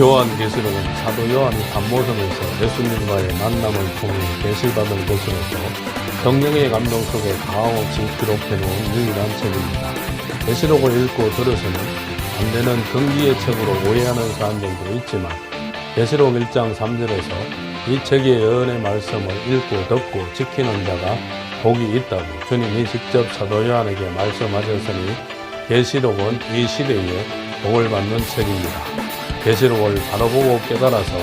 요한계시록은 사도 요한이 단모섬에서 예수님과의 만남을 통해 계시받은 것으로서 성령의 감동 속에 가감없이 기록해놓은 유일한 책입니다. 계시록을 읽고 들어서는 안 되는 경기의 책으로 오해하는 사람들도 있지만 계시록 1장 3절에서 이 책의 예언의 말씀을 읽고 듣고 지키는 자가 복이 있다고 주님이 직접 사도 요한에게 말씀하셨으니 계시록은 이 시대에 복을 받는 책입니다. 계시록을 바라보고 깨달아서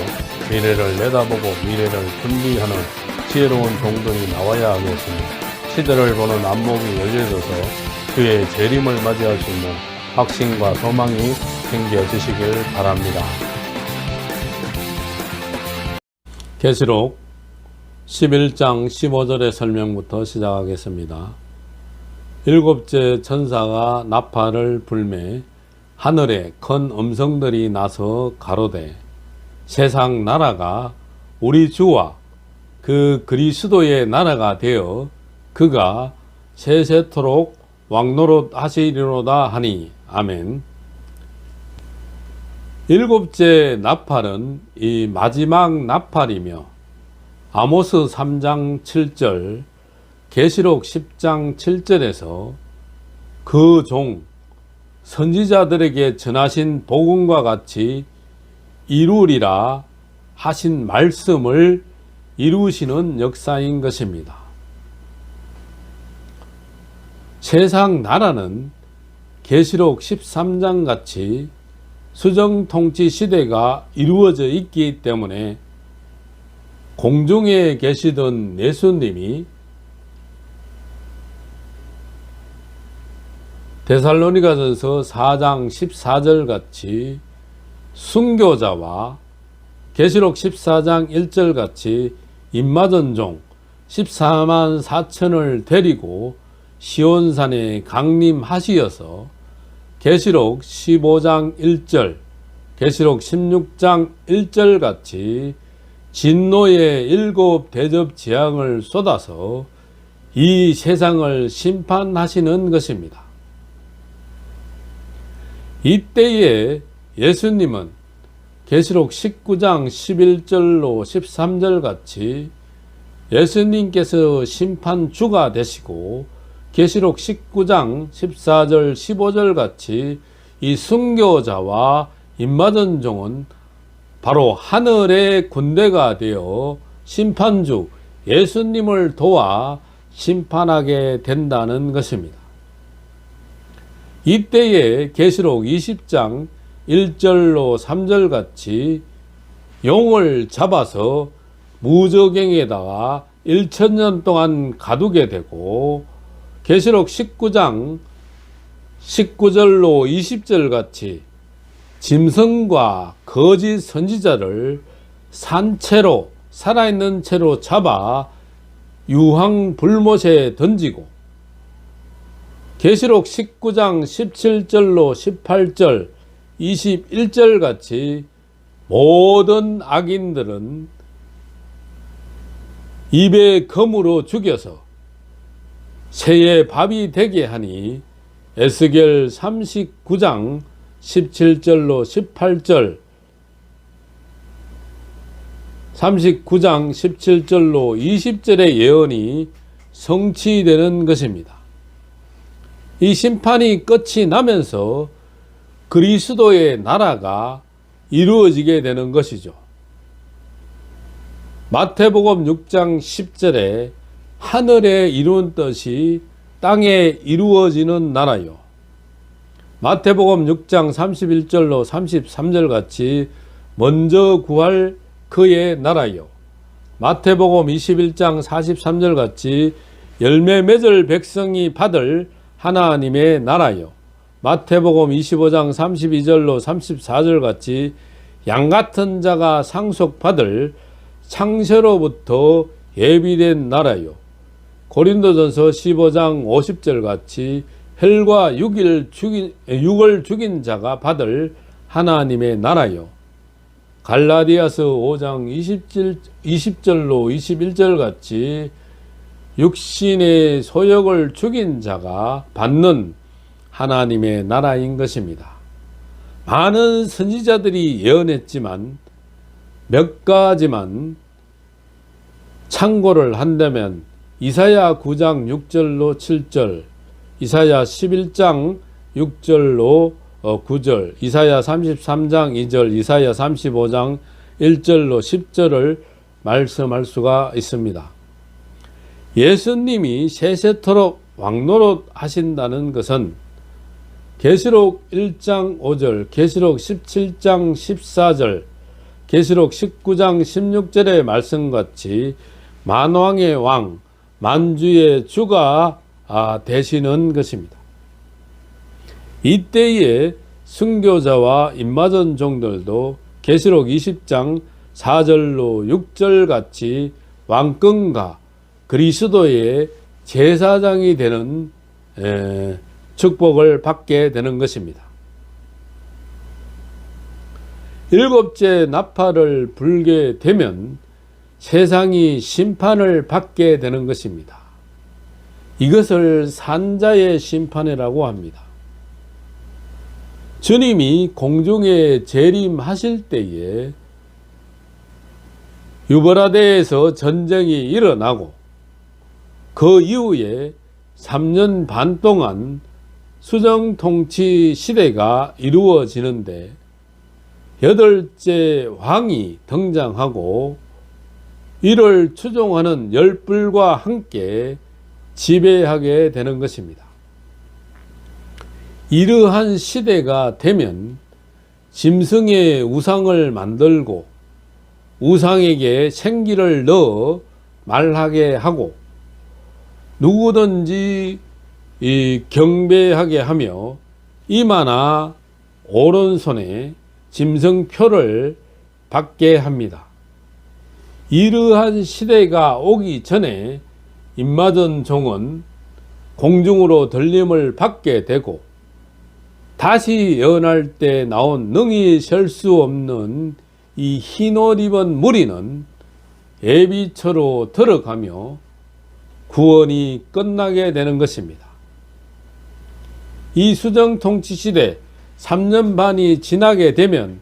미래를 내다보고 미래를 준비하는 지혜로운 종들이 나와야 하겠습니다. 시대를 보는 안목이 열려져서 주의 재림을 맞이할 수 있는 확신과 소망이 생겨지시길 바랍니다. 계시록 11장 15절의 설명부터 시작하겠습니다. 일곱째 천사가 나팔을 불매 하늘에 큰 음성들이 나서 가로되 세상 나라가 우리 주와 그 그리스도의 나라가 되어 그가 세세토록 왕노릇 하시리로다 하니 아멘. 일곱째 나팔은 이 마지막 나팔이며 아모스 3장 7절 계시록 10장 7절에서 그 종 선지자들에게 전하신 복음과 같이 이루리라 하신 말씀을 이루시는 역사인 것입니다. 세상 나라는 계시록 13장 같이 수정통치 시대가 이루어져 있기 때문에 공중에 계시던 예수님이 데살로니가전서 4장 14절 같이 순교자와 계시록 14장 1절 같이 임마전종 14만 4천을 데리고 시온산에 강림하시어서 계시록 15장 1절 계시록 16장 1절 같이 진노의 7 대접 재앙을 쏟아서 이 세상을 심판하시는 것입니다. 이때에 예수님은 계시록 19장 11절로 13절 같이 예수님께서 심판주가 되시고 계시록 19장 14절 15절 같이 이 순교자와 임마전종은 바로 하늘의 군대가 되어 심판주 예수님을 도와 심판하게 된다는 것입니다. 이때에 계시록 20장 1절로 3절 같이 용을 잡아서 무저갱에다가 1000년 동안 가두게 되고 계시록 19장 19절로 20절 같이 짐승과 거짓 선지자를 산채로 살아있는 채로 잡아 유황 불못에 던지고 계시록 19장 17절로 18절 21절 같이 모든 악인들은 입에 검으로 죽여서 새의 밥이 되게 하니 에스겔 39장 17절로 18절 39장 17절로 20절의 예언이 성취되는 것입니다. 이 심판이 끝이 나면서 그리스도의 나라가 이루어지게 되는 것이죠. 마태복음 6장 10절에 하늘에 이룬 뜻이 땅에 이루어지는 나라요. 마태복음 6장 31절로 33절 같이 먼저 구할 그의 나라요. 마태복음 21장 43절 같이 열매 맺을 백성이 받을 하나님의 나라요. 마태복음 25장 32절로 34절 같이 양같은 자가 상속받을 창세로부터 예비된 나라요. 고린도전서 15장 50절 같이 혈과 육을 죽인 자가 받을 하나님의 나라요. 갈라디아서 5장 20절로 21절 같이 육신의 소욕을 죽인 자가 받는 하나님의 나라인 것입니다. 많은 선지자들이 예언했지만 몇 가지만 참고를 한다면 이사야 9장 6절로 7절, 이사야 11장 6절로 9절, 이사야 33장 2절, 이사야 35장 1절로 10절을 말씀할 수가 있습니다. 예수님이 세세토록 왕노릇 하신다는 것은 계시록 1장 5절, 계시록 17장 14절, 계시록 19장 16절의 말씀같이 만왕의 왕, 만주의 주가 되시는 것입니다. 이때에 순교자와 입맞은 종들도 계시록 20장 4절로 6절 같이 왕권과 그리스도의 제사장이 되는 축복을 받게 되는 것입니다. 일곱째 나팔을 불게 되면 세상이 심판을 받게 되는 것입니다. 이것을 산자의 심판이라고 합니다. 주님이 공중에 재림하실 때에 유브라데에서 전쟁이 일어나고 그 이후에 3년 반 동안 수정통치 시대가 이루어지는데 8째 왕이 등장하고 이를 추종하는 열불과 함께 지배하게 되는 것입니다. 이러한 시대가 되면 짐승의 우상을 만들고 우상에게 생기를 넣어 말하게 하고 누구든지 경배하게 하며 이마나 오른손에 짐승표를 받게 합니다. 이러한 시대가 오기 전에 입맞은 종은 공중으로 들림을 받게 되고 다시 예언할 때 나온 능히 셀 수 없는 이 흰옷 입은 무리는 예비처로 들어가며 구원이 끝나게 되는 것입니다. 이 수정통치 시대 3년 반이 지나게 되면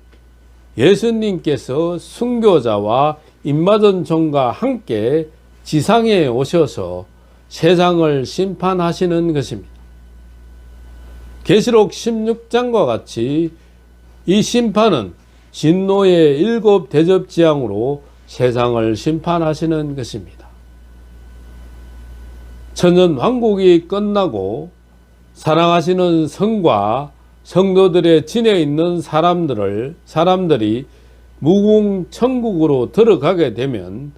예수님께서 순교자와 입맞은 종과 함께 지상에 오셔서 세상을 심판하시는 것입니다. 계시록 16장과 같이 이 심판은 진노의 7 대접재앙으로 세상을 심판하시는 것입니다. 천년 왕국이 끝나고 사랑하시는 성과 성도들의 진에 있는 사람들이 무궁천국으로 들어가게 되면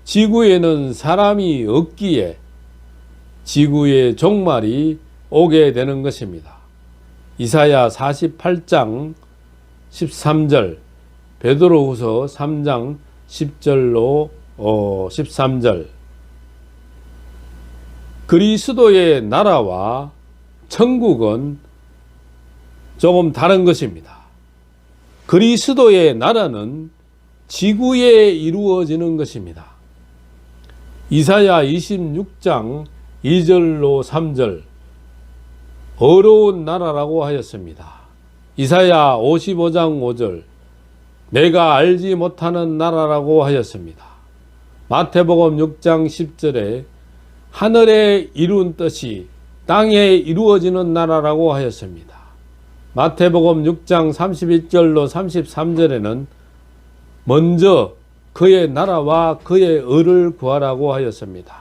지구에는 사람이 없기에 지구의 종말이 오게 되는 것입니다. 이사야 48장 13절, 베드로후서 3장 10절로 13절. 그리스도의 나라와 천국은 조금 다른 것입니다. 그리스도의 나라는 지구에 이루어지는 것입니다. 이사야 26장 2절로 3절, 어려운 나라라고 하였습니다. 이사야 55장 5절, 내가 알지 못하는 나라라고 하였습니다. 마태복음 6장 10절에 하늘에 이룬 뜻이 땅에 이루어지는 나라라고 하였습니다. 마태복음 6장 31절로 33절에는 먼저 그의 나라와 그의 의를 구하라고 하였습니다.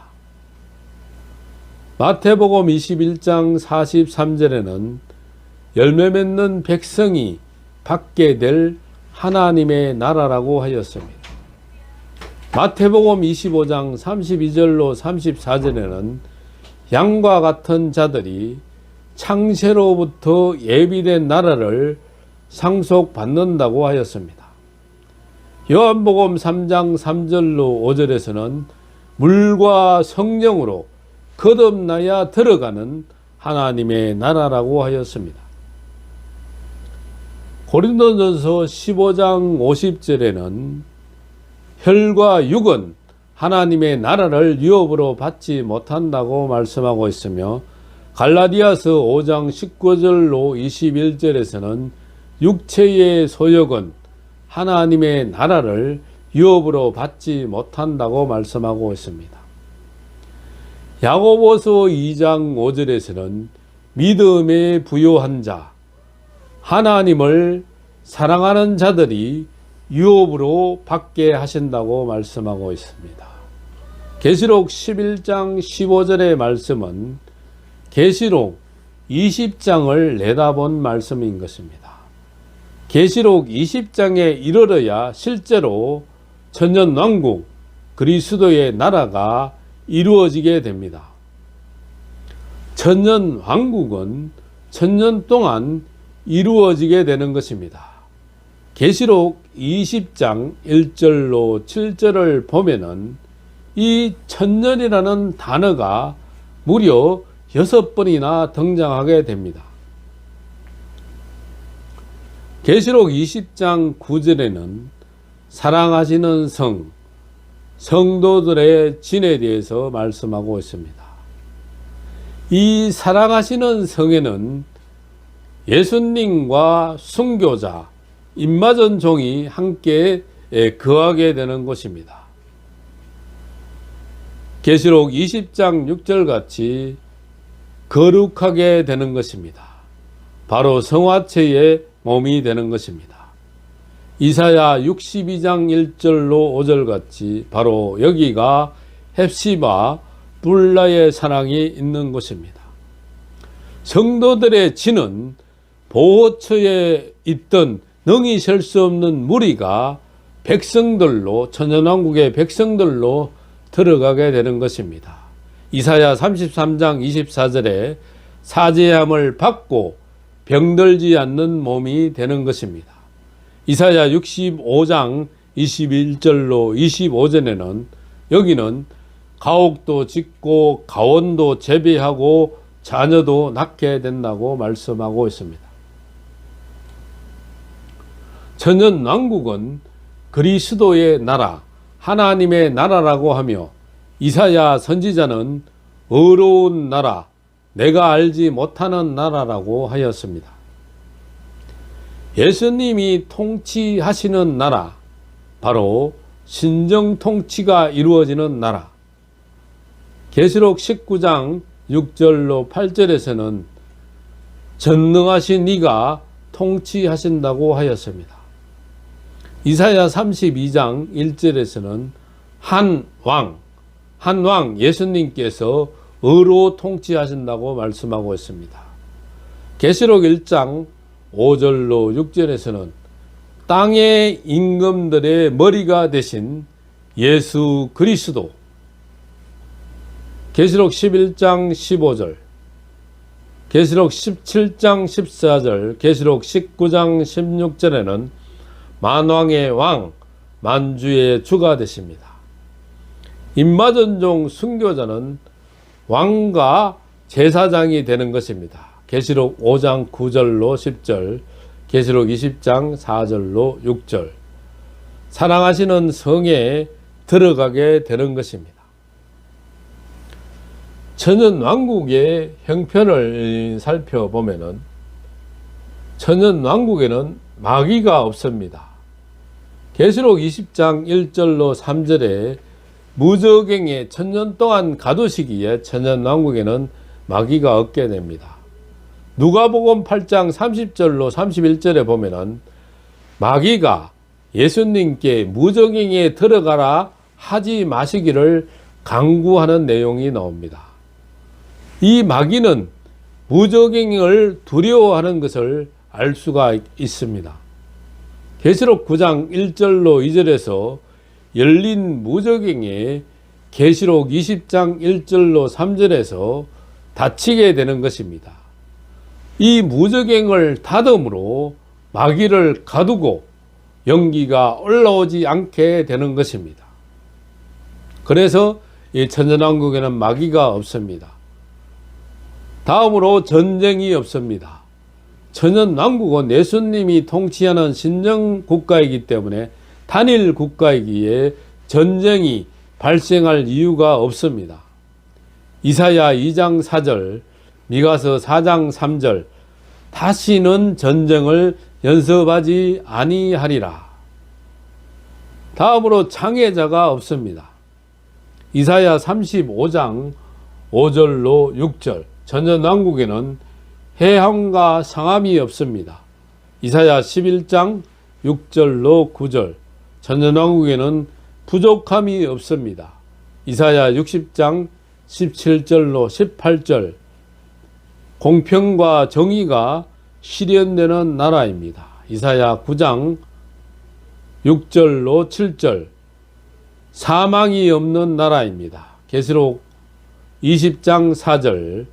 마태복음 21장 43절에는 열매 맺는 백성이 받게 될 하나님의 나라라고 하였습니다. 마태복음 25장 32절로 34절에는 양과 같은 자들이 창세로부터 예비된 나라를 상속받는다고 하였습니다. 요한복음 3장 3절로 5절에서는 물과 성령으로 거듭나야 들어가는 하나님의 나라라고 하였습니다. 고린도전서 15장 50절에는 혈과 육은 하나님의 나라를 유업으로 받지 못한다고 말씀하고 있으며 갈라디아서 5장 19절로 21절에서는 육체의 소욕은 하나님의 나라를 유업으로 받지 못한다고 말씀하고 있습니다. 야고보서 2장 5절에서는 믿음에 부요한 자, 하나님을 사랑하는 자들이 유업으로 받게 하신다고 말씀하고 있습니다. 계시록 11장 15절의 말씀은 계시록 20장을 내다본 말씀인 것입니다. 계시록 20장에 이르러야 실제로 천년왕국 그리스도의 나라가 이루어지게 됩니다. 천년왕국은 천년 동안 이루어지게 되는 것입니다. 계시록 20장 1절로 7절을 보면은 이 천년이라는 단어가 무려 6번이나 등장하게 됩니다. 계시록 20장 9절에는 사랑하시는 성도들의 진에 대해서 말씀하고 있습니다. 이 사랑하시는 성에는 예수님과 순교자, 임마전 종이 함께 거하게 되는 것입니다. 계시록 20장 6절 같이 거룩하게 되는 것입니다. 바로 성화체의 몸이 되는 것입니다. 이사야 62장 1절로 5절 같이 바로 여기가 헵시바 불라의 사랑이 있는 곳입니다. 성도들의 진은 보호처에 있던 능히 셀 수 없는 무리가 백성들로, 천년왕국의 백성들로 들어가게 되는 것입니다. 이사야 33장 24절에 사죄함을 받고 병들지 않는 몸이 되는 것입니다. 이사야 65장 21절로 25절에는 여기는 가옥도 짓고 가원도 재배하고 자녀도 낳게 된다고 말씀하고 있습니다. 천년왕국은 그리스도의 나라, 하나님의 나라라고 하며 이사야 선지자는 어려운 나라, 내가 알지 못하는 나라라고 하였습니다. 예수님이 통치하시는 나라, 바로 신정 통치가 이루어지는 나라. 계시록 19장 6절로 8절에서는 전능하신 이가 통치하신다고 하였습니다. 이사야 32장 1절에서는 한 왕 예수님께서 의로 통치하신다고 말씀하고 있습니다. 계시록 1장 5절로 6절에서는 땅의 임금들의 머리가 되신 예수 그리스도, 계시록 11장 15절, 계시록 17장 14절, 계시록 19장 16절에는 만왕의 왕, 만주의 주가 되십니다. 임마전종 순교자는 왕과 제사장이 되는 것입니다. 계시록 5장 9절로 10절, 계시록 20장 4절로 6절. 사랑하시는 성에 들어가게 되는 것입니다. 천년왕국의 형편을 살펴보면은 천년왕국에는 마귀가 없습니다. 계시록 20장 1절로 3절에 무저갱에 천년 동안 가두시기에 천년왕국에는 마귀가 없게 됩니다. 누가복음 8장 30절로 31절에 보면은 마귀가 예수님께 무저갱에 들어가라 하지 마시기를 강구하는 내용이 나옵니다. 이 마귀는 무저갱을 두려워하는 것을 알 수가 있습니다. 계시록 9장 1절로 2절에서 열린 무저갱에 계시록 20장 1절로 3절에서 닫히게 되는 것입니다. 이 무저갱을 닫음으로 마귀를 가두고 연기가 올라오지 않게 되는 것입니다. 그래서 이 천년왕국에는 마귀가 없습니다. 다음으로 전쟁이 없습니다. 천년왕국은 예수님이 통치하는 신정국가이기 때문에 단일 국가이기에 전쟁이 발생할 이유가 없습니다. 이사야 2장 4절, 미가서 4장 3절, 다시는 전쟁을 연습하지 아니하리라. 다음으로 장애자가 없습니다. 이사야 35장 5절로 6절. 전전왕국에는 해함과 상함이 없습니다. 이사야 11장 6절로 9절. 전전왕국에는 부족함이 없습니다. 이사야 60장 17절로 18절. 공평과 정의가 실현되는 나라입니다. 이사야 9장 6절로 7절. 사망이 없는 나라입니다. 계시록 20장 4절.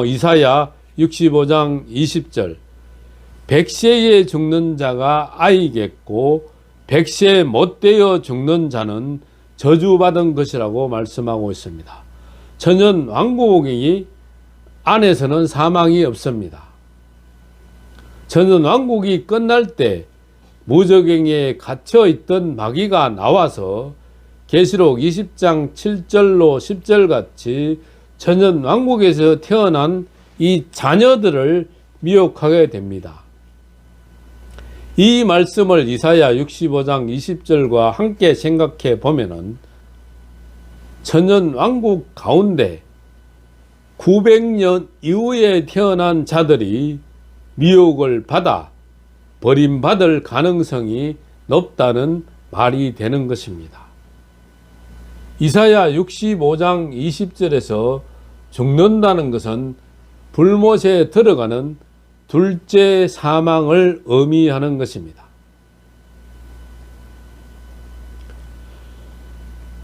이사야 65장 20절. 100세에 죽는 자가 아이겠고 100세 못되어 죽는 자는 저주받은 것이라고 말씀하고 있습니다. 전전 왕국이 안에서는 사망이 없습니다. 전전 왕국이 끝날 때 무저갱에 갇혀 있던 마귀가 나와서 계시록 20장 7절로 10절 같이 전전 왕국에서 태어난 이 자녀들을 미혹하게 됩니다. 이 말씀을 이사야 65장 20절과 함께 생각해 보면은 전전 왕국 가운데 900년 이후에 태어난 자들이 미혹을 받아 버림받을 가능성이 높다는 말이 되는 것입니다. 이사야 65장 20절에서 죽는다는 것은 불못에 들어가는 둘째 사망을 의미하는 것입니다.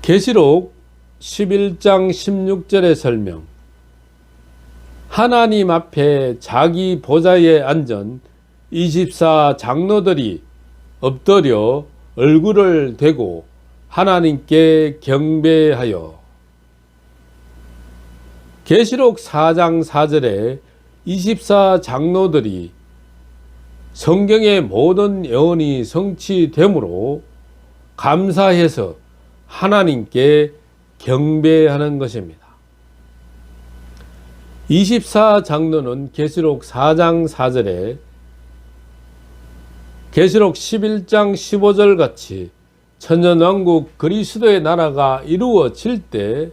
계시록 11장 16절의 설명. 하나님 앞에 자기 보좌에 앉은 24 장로들이 엎드려 얼굴을 대고 하나님께 경배하여. 계시록 4장 4절에 24 장로들이 성경의 모든 예언이 성취되므로 감사해서 하나님께 경배하는 것입니다. 24 장로는 계시록 4장 4절에 계시록 11장 15절 같이 천년왕국 그리스도의 나라가 이루어질 때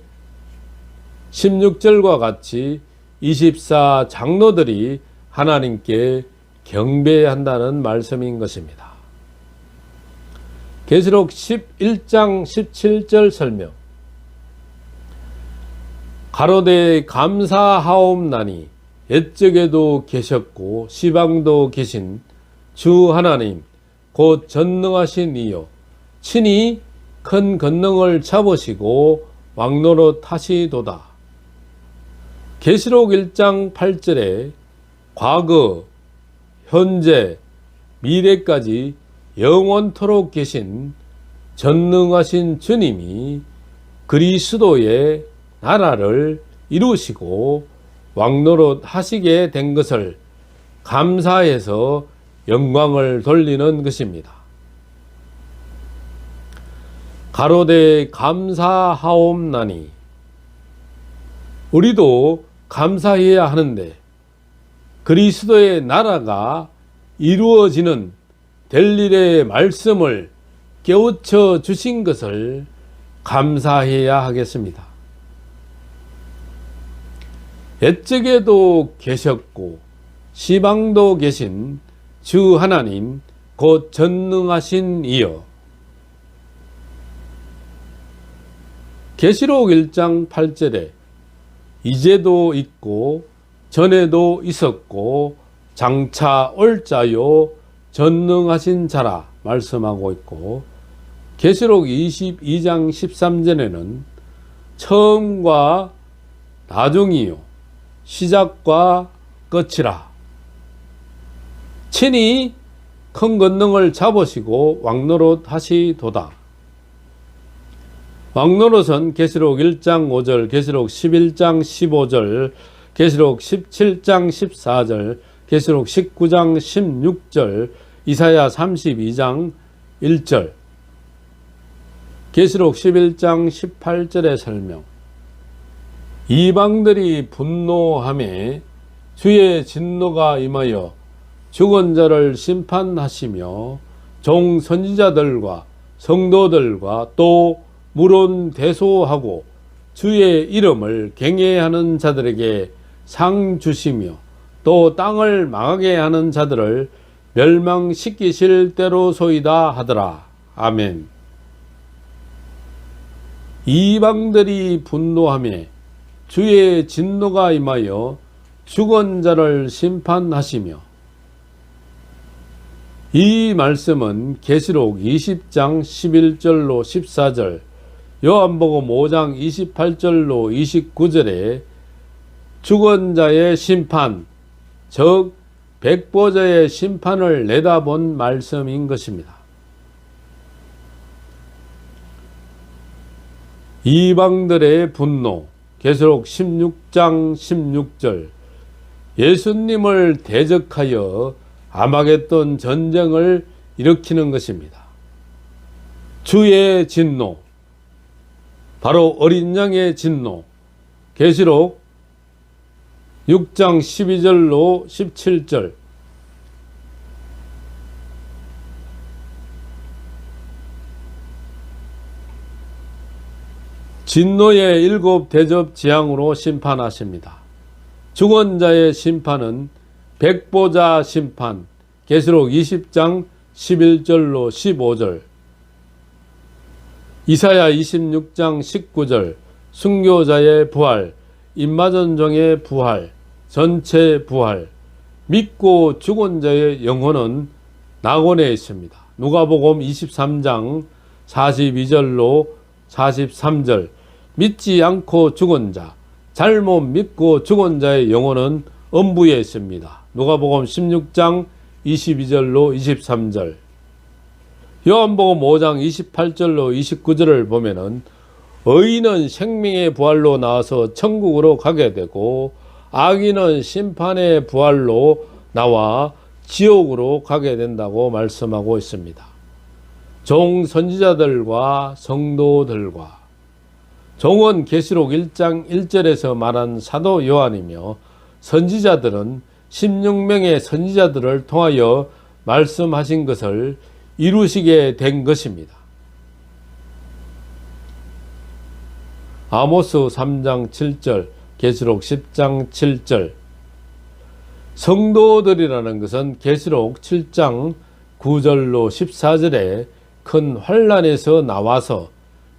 16절과 같이 24 장로들이 하나님께 경배한다는 말씀인 것입니다. 계시록 11장 17절 설명. 가로되 감사하옵나니 옛적에도 계셨고 시방도 계신 주 하나님 곧 전능하신 이요 친히 큰 권능을 잡으시고 왕노릇 하시도다. 계시록 1장 8절에 과거, 현재, 미래까지 영원토록 계신 전능하신 주님이 그리스도의 나라를 이루시고 왕노릇 하시게 된 것을 감사해서 영광을 돌리는 것입니다. 가로되 감사하옵나니 우리도 감사해야 하는데 그리스도의 나라가 이루어지는 될 일의 말씀을 깨우쳐 주신 것을 감사해야 하겠습니다. 옛적에도 계셨고 시방도 계신 주 하나님 곧 전능하신 이여. 계시록 1장 8절에 이제도 있고 전에도 있었고 장차 올 자요 전능하신 자라 말씀하고 있고, 계시록 22장 13절에는 처음과 나중이요 시작과 끝이라. 친히 큰 권능을 잡으시고 왕노릇 하시도다. 왕노릇은 계시록 1장 5절, 계시록 11장 15절, 계시록 17장 14절, 계시록 19장 16절, 이사야 32장 1절, 계시록 11장 18절의 설명. 이방들이 분노하매 주의 진노가 임하여 죽은 자를 심판하시며 종 선지자들과 성도들과 또 물론 대소하고 주의 이름을 경외하는 자들에게 상 주시며 또 땅을 망하게 하는 자들을 멸망시키실 때로소이다 하더라. 아멘. 이방들이 분노하며 주의 진노가 임하여 죽은 자를 심판하시며. 이 말씀은 계시록 20장 11절로 14절, 요한복음 5장 28절로 29절에 죽은 자의 심판, 즉 백보자의 심판을 내다본 말씀인 것입니다. 이방들의 분노, 계시록 16장 16절, 예수님을 대적하여 아마겟돈 전쟁을 일으키는 것입니다. 주의 진노, 바로 어린 양의 진노, 계시록 6장 12절로 17절, 진노의 7 대접 재앙으로 심판하십니다. 죽은 자의 심판은 백보자 심판, 계시록 20장 11절로 15절, 이사야 26장 19절, 순교자의 부활, 임마전종의 부활, 전체 부활, 믿고 죽은 자의 영혼은 낙원에 있습니다. 누가복음 23장 42절로 43절, 믿지 않고 죽은 자, 잘못 믿고 죽은 자의 영혼은 음부에 있습니다. 누가복음 16장 22절로 23절, 요한복음 5장 28절로 29절을 보면은 의인은 생명의 부활로 나와서 천국으로 가게 되고 악인은 심판의 부활로 나와 지옥으로 가게 된다고 말씀하고 있습니다. 종 선지자들과 성도들과, 종은 계시록 1장 1절에서 말한 사도 요한이며 선지자들은 16명의 선지자들을 통하여 말씀하신 것을 이루시게 된 것입니다. 아모스 3장 7절, 계시록 10장 7절, 성도들이라는 것은 계시록 7장 9절로 14절에 큰 환란에서 나와서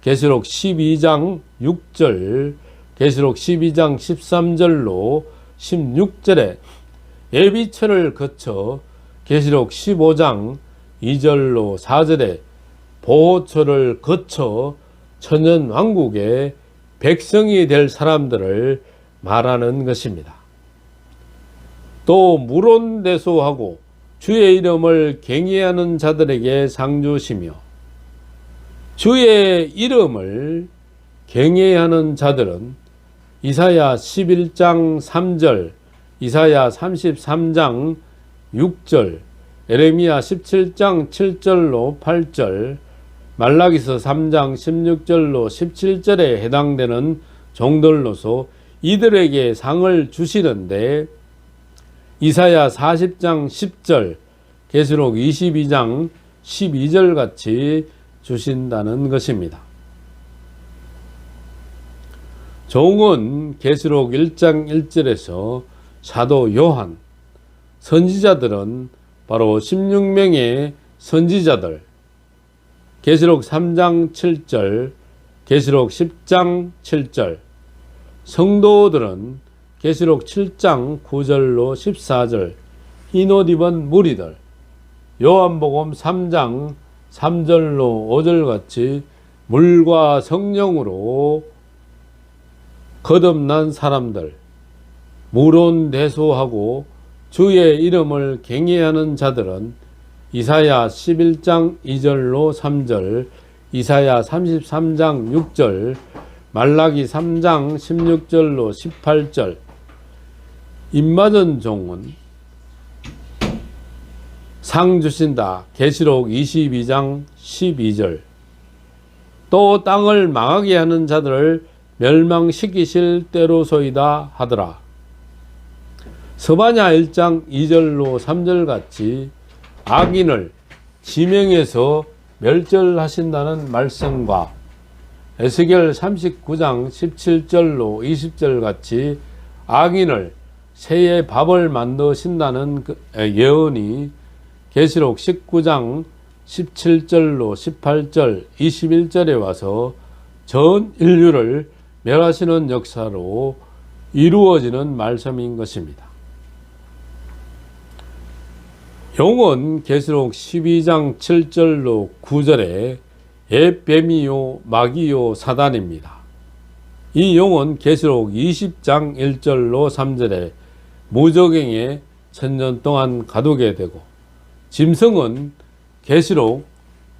계시록 12장 6절, 계시록 12장 13절로 16절에 예비처를 거쳐 계시록 15장 2절로 4절에 보호처를 거쳐 천년왕국의 백성이 될 사람들을 말하는 것입니다. 또 물론대소하고 주의 이름을 경외하는 자들에게 상 주시며, 주의 이름을 경외하는 자들은 이사야 11장 3절, 이사야 33장 6절, 에레미야 17장 7절로 8절, 말라기서 3장 16절로 17절에 해당되는 종들로서 이들에게 상을 주시는데, 이사야 40장 10절, 계시록 22장 12절 같이 주신다는 것입니다. 종은 계시록 1장 1절에서 사도 요한, 선지자들은 바로 16명의 선지자들, 계시록 3장 7절, 계시록 10장 7절, 성도들은 계시록 7장 9절로 14절, 흰옷 입은 무리들, 요한복음 3장 3절로 5절 같이 물과 성령으로 거듭난 사람들, 물론대소하고 주의 이름을 경외하는 자들은 이사야 11장 2절로 3절, 이사야 33장 6절, 말라기 3장 16절로 18절, 입맞은 종은 상 주신다. 계시록 22장 12절, 또 땅을 망하게 하는 자들을 멸망시키실 때로소이다 하더라. 스바냐 1장 2절로 3절 같이 악인을 지명해서 멸절하신다는 말씀과 에스겔 39장 17절로 20절 같이 악인을 새의 밥을 만드신다는 예언이 계시록 19장 17절로 18절 21절에 와서 전 인류를 멸하시는 역사로 이루어지는 말씀인 것입니다. 용은 계시록 12장 7절로 9절에 옛뱀이요 마귀요 사단입니다. 이 용은 계시록 20장 1절로 3절에 무저갱에 천년 동안 가두게 되고, 짐승은 계시록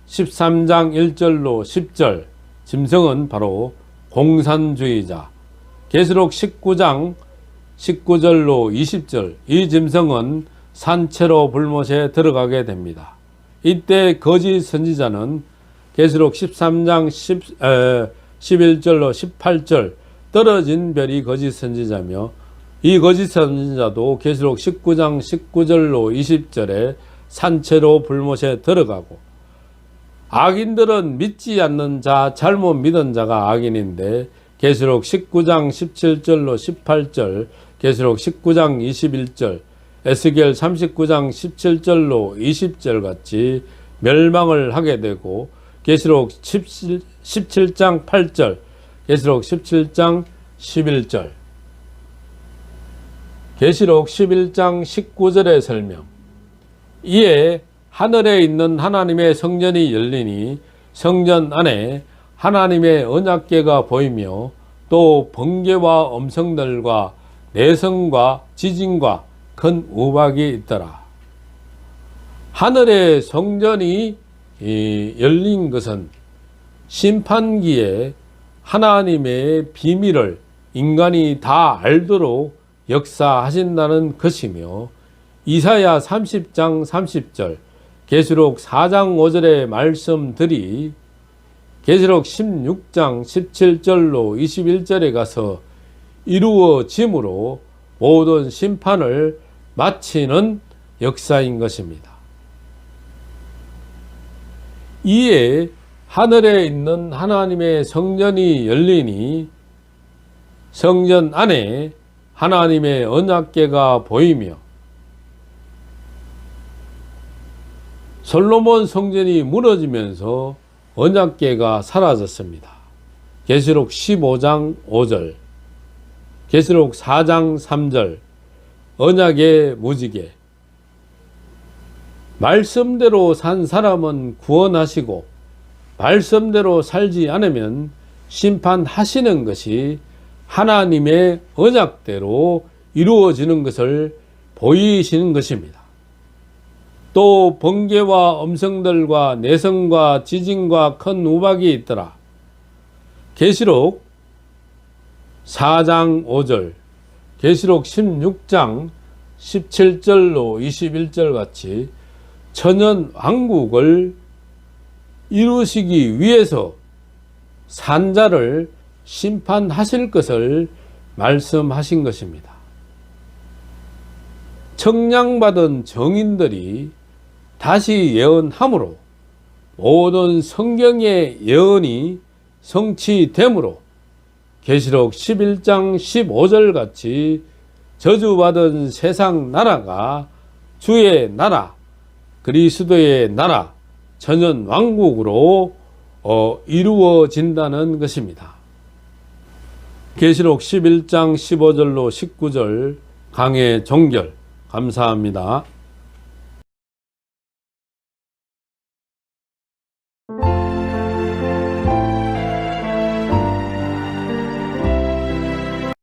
13장 1절로 10절, 짐승은 바로 공산주의자, 계시록 19장 19절로 20절, 이 짐승은 산채로 불못에 들어가게 됩니다. 이때 거짓 선지자는 계시록 13장 11절로 18절 떨어진 별이 거짓 선지자며, 이 거짓 선지자도 계시록 19장 19절로 20절에 산채로 불못에 들어가고, 악인들은 믿지 않는 자, 잘못 믿은 자가 악인인데 계시록 19장 17절로 18절, 계시록 19장 21절, 에스겔 39장 17절로 20절 같이 멸망을 하게 되고, 계시록 17장 8절, 계시록 17장 11절, 계시록 11장 19절의 설명. 이에 하늘에 있는 하나님의 성전이 열리니 성전 안에 하나님의 언약궤가 보이며, 또 번개와 음성들과 내성과 지진과 큰 우박이 있더라. 하늘의 성전이 열린 것은 심판기에 하나님의 비밀을 인간이 다 알도록 역사하신다는 것이며, 이사야 30장 30절, 계시록 4장 5절의 말씀들이 계시록 16장 17절로 21절에 가서 이루어짐으로 모든 심판을 마치는 역사인 것입니다. 이에 하늘에 있는 하나님의 성전이 열리니 성전 안에 하나님의 언약궤가 보이며, 솔로몬 성전이 무너지면서 언약궤가 사라졌습니다. 계시록 15장 5절, 계시록 4장 3절, 언약의 무지개. 말씀대로 산 사람은 구원하시고 말씀대로 살지 않으면 심판하시는 것이 하나님의 언약대로 이루어지는 것을 보이시는 것입니다. 또 번개와 음성들과 내성과 지진과 큰 우박이 있더라. 계시록 4장 5절, 계시록 16장 17절로 21절 같이 천연 왕국을 이루시기 위해서 산자를 심판하실 것을 말씀하신 것입니다. 청량받은 정인들이 다시 예언함으로 모든 성경의 예언이 성취되므로 계시록 11장 15절 같이 저주받은 세상 나라가 주의 나라, 그리스도의 나라, 천연 왕국으로 이루어진다는 것입니다. 계시록 11장 15절로 19절 강해 종결. 감사합니다.